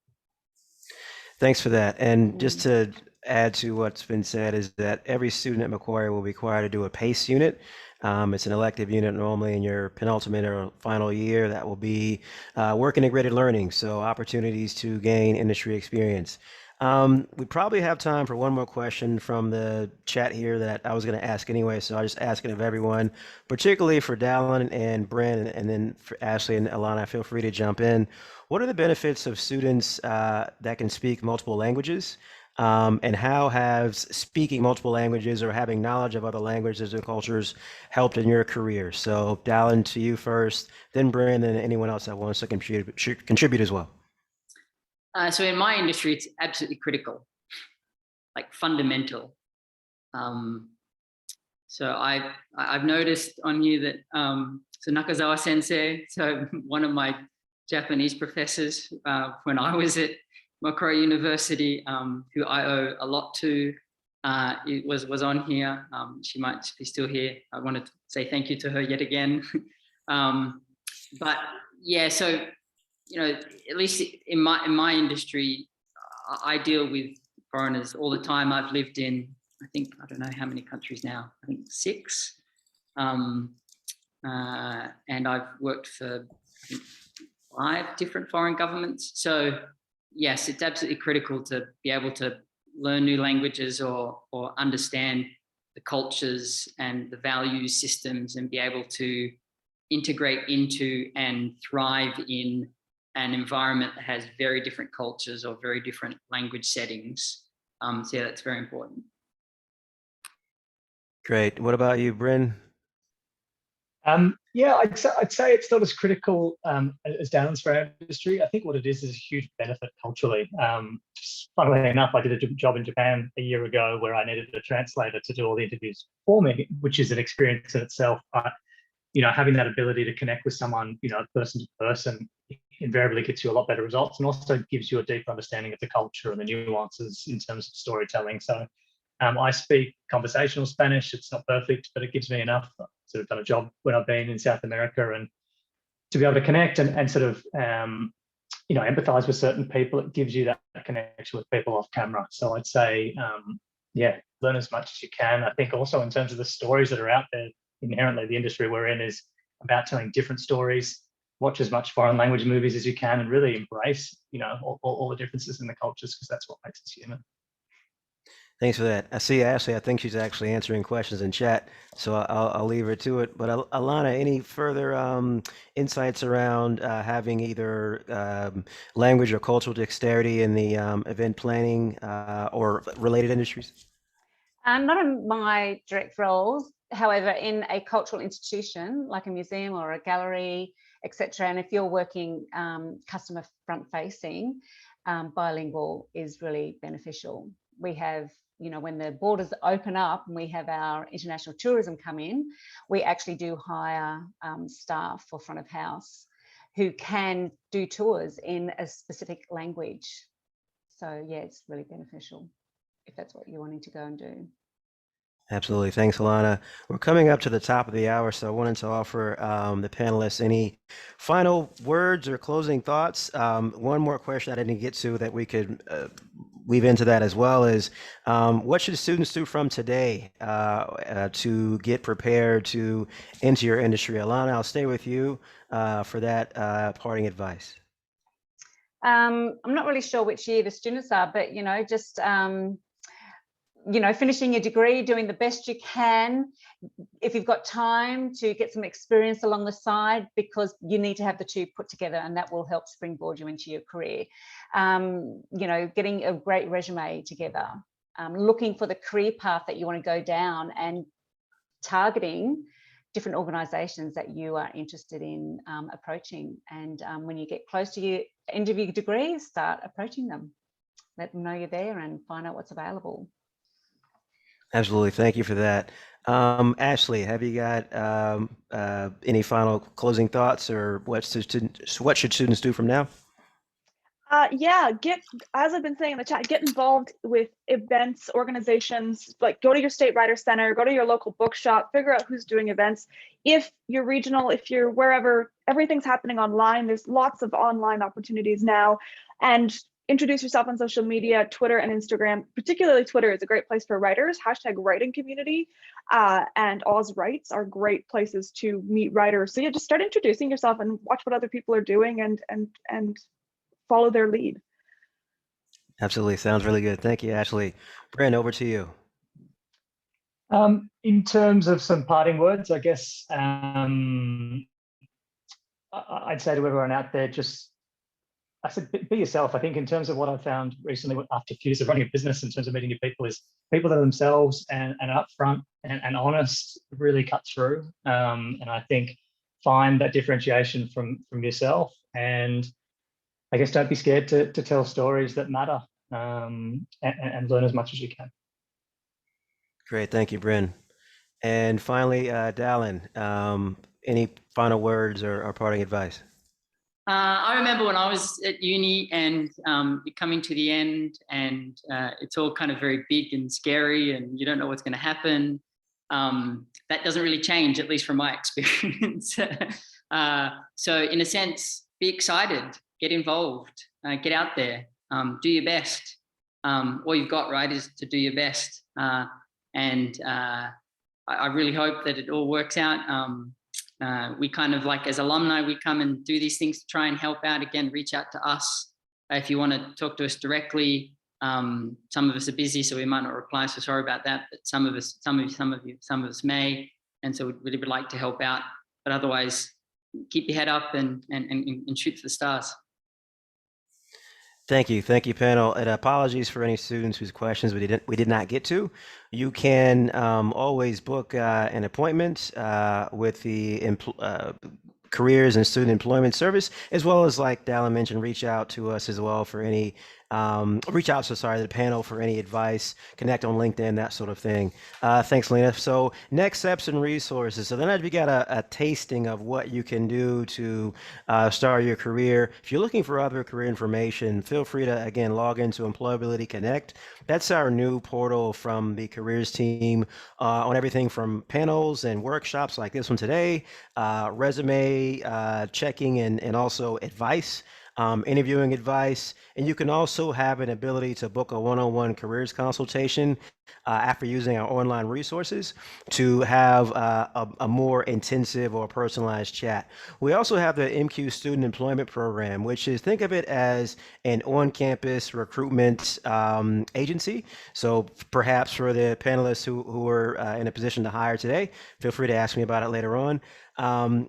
Speaker 1: Thanks for that. And just to add to what's been said is that every student at Macquarie will be required to do a PACE unit. It's an elective unit normally in your penultimate or final year that will be work integrated learning, so opportunities to gain industry experience. We probably have time for one more question from the chat here that I was going to ask anyway, so I'll just ask it of everyone, particularly for Dallin and Bryn, and then for Ashley and Alana, feel free to jump in. What are the benefits of students that can speak multiple languages? And how has speaking multiple languages or having knowledge of other languages and cultures helped in your career? So, Dallin, to you first, then Bryn, and anyone else that wants to contribute as well.
Speaker 3: So in my industry, it's absolutely critical, like fundamental. So I've noticed on here that so Nakazawa sensei, so one of my Japanese professors when I was at Macquarie University, who I owe a lot to, it was on here. She might be still here. I wanted to say thank you to her yet again. But yeah, so at least in my industry, I deal with foreigners all the time. I've lived in, I don't know how many countries now. I think 6, and I've worked for 5 different foreign governments. So yes, it's absolutely critical to be able to learn new languages or understand the cultures and the value systems and be able to integrate into and thrive in an environment that has very different cultures or very different language settings. So yeah, that's very important.
Speaker 1: Great. What about you, Bryn?
Speaker 4: Yeah, I'd say it's not as critical as Dallin's for our industry. I think what it is a huge benefit culturally. Funnily enough, I did a job in Japan a year ago where I needed a translator to do all the interviews for me, which is an experience in itself. But having that ability to connect with someone, person to person, invariably gets you a lot better results, and also gives you a deeper understanding of the culture and the nuances in terms of storytelling. So I speak conversational Spanish. It's not perfect, but it gives me enough. I've sort of done a job when I've been in South America, and to be able to connect and sort of empathize with certain people, it gives you that connection with people off camera. So I'd say learn as much as you can. I think also in terms of the stories that are out there, inherently the industry we're in is about telling different stories. Watch as much foreign language movies as you can and really embrace all the differences in the cultures, because that's what makes us human.
Speaker 1: Thanks for that. I see Ashley. I think she's actually answering questions in chat, so I'll leave her to it. But Alana, any further insights around having either language or cultural dexterity in the event planning or related industries?
Speaker 6: Not in my direct roles. However, in a cultural institution like a museum or a gallery, etc., and if you're working customer front facing, bilingual is really beneficial. We have, when the borders open up and we have our international tourism come in, we actually do hire staff for front of house who can do tours in a specific language. So yeah, it's really beneficial if that's what you're wanting to go and do.
Speaker 1: Absolutely. Thanks, Alana. We're coming up to the top of the hour, so I wanted to offer the panelists any final words or closing thoughts. One more question I didn't get to that we could weave into that as well is, what should students do from today to get prepared to enter your industry? Alana, I'll stay with you for that parting advice.
Speaker 6: I'm not really sure which year the students are, but just finishing your degree, doing the best you can. If you've got time to get some experience along the side, because you need to have the two put together, and that will help springboard you into your career. Getting a great resume together, looking for the career path that you want to go down, and targeting different organizations that you are interested in approaching. And when you get close to your end of your degree, start approaching them. Let them know you're there and find out what's available.
Speaker 1: Absolutely. Thank you for that. Ashley, have you got any final closing thoughts, or what should students do from now?
Speaker 5: As I've been saying in the chat, get involved with events, organizations, like go to your state writer center, go to your local bookshop, figure out who's doing events. If you're regional, if you're wherever, everything's happening online. There's lots of online opportunities now. And introduce yourself on social media. Twitter and Instagram, particularly Twitter, is a great place for writers. #writing community and Oz Writes are great places to meet writers. So yeah, just start introducing yourself and watch what other people are doing and follow their lead.
Speaker 1: Absolutely. Sounds really good. Thank you, Ashley. Bryn, over to you.
Speaker 4: In terms of some parting words, I guess I'd say to everyone out there, I said, be yourself. I think in terms of what I found recently after a few years of running a business in terms of meeting new people is people that are themselves and upfront and honest really cut through. And I think find that differentiation from yourself, and I guess don't be scared to tell stories that matter, and learn as much as you can.
Speaker 1: Great. Thank you, Bryn. And finally, Dallin, any final words or parting advice?
Speaker 3: I remember when I was at uni and you're coming to the end, and it's all kind of very big and scary and you don't know what's going to happen. That doesn't really change, at least from my experience. So in a sense, be excited, get involved, get out there, do your best. All you've got, right, is to do your best. And I really hope that it all works out. We kind of, like, as alumni, we come and do these things to try and help out. Again, reach out to us if you want to talk to us directly. Some of us are busy, so we might not reply, so sorry about that, but some of us may, and so we'd really would like to help out. But otherwise, keep your head up and shoot for the stars.
Speaker 1: Thank you, panel. And apologies for any students whose questions we did not get to. You can always book an appointment with the Careers and Student Employment Service, as well as, like Dallin mentioned, reach out to us as well for any to the panel for any advice, connect on LinkedIn, that sort of thing. Thanks, Lena. So next steps and resources. So then we got a tasting of what you can do to start your career. If you're looking for other career information, feel free to, again, log into Employability Connect. That's our new portal from the careers team on everything from panels and workshops like this one today, resume checking and also advice. Interviewing advice, and you can also have an ability to book a one-on-one careers consultation after using our online resources to have a more intensive or personalized chat. We also have the MQ Student Employment Program, which is, think of it as an on-campus recruitment agency. So perhaps for the panelists who are in a position to hire today, feel free to ask me about it later on.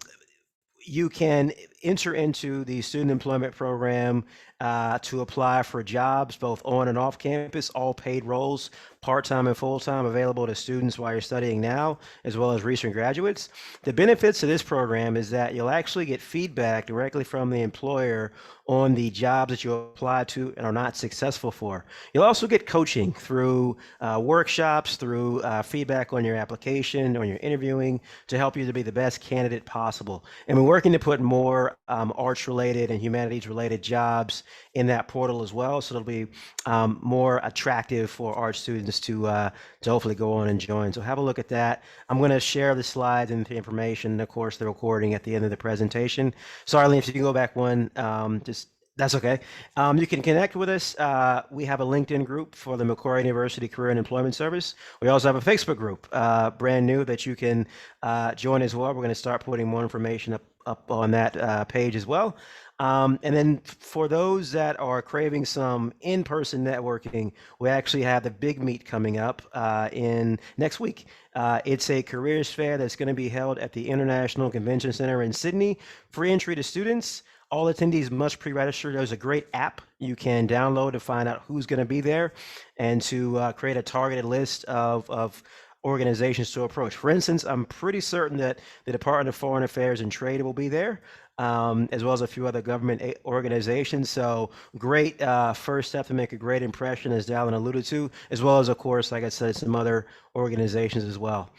Speaker 1: You can enter into the student employment program to apply for jobs both on and off campus, all paid roles, part-time and full-time, available to students while you're studying now, as well as recent graduates. The benefits of this program is that you'll actually get feedback directly from the employer on the jobs that you apply to and are not successful for. You'll also get coaching through workshops, through feedback on your application, on your interviewing, to help you to be the best candidate possible. And we're working to put more arts-related and humanities-related jobs in that portal as well, so it'll be more attractive for art students to hopefully go on and join. So have a look at that. I'm going to share the slides and the information, and of course the recording at the end of the presentation. Sorry, Lee, if you can go back one, that's okay. You can connect with us. We have a LinkedIn group for the Macquarie University Career and Employment Service. We also have a Facebook group, brand new, that you can join as well. We're going to start putting more information up on that page as well. And then for those that are craving some in-person networking, we actually have the big meet coming up in next week. It's a careers fair that's going to be held at the International Convention Center in Sydney. Free entry to students. All attendees must pre-register. There's a great app you can download to find out who's going to be there and to create a targeted list of organizations to approach. For instance, I'm pretty certain that the Department of Foreign Affairs and Trade will be there, as well as a few other government organizations. So great first step to make a great impression, as Dallin alluded to, as well as, of course, like I said, some other organizations as well.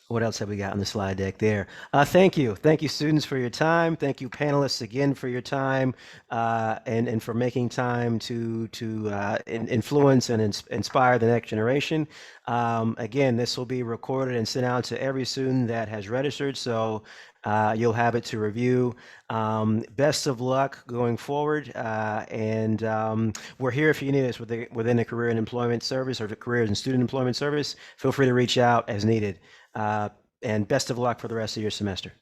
Speaker 1: What else have we got on the slide deck there? Thank you. Thank you, students, for your time. Thank you, panelists, again, for your time and for making time to influence and inspire the next generation. Again, this will be recorded and sent out to every student that has registered, so you'll have it to review. Best of luck going forward, and we're here if you need us within the Career and Employment Service or the Careers and Student Employment Service. Feel free to reach out as needed. And best of luck for the rest of your semester.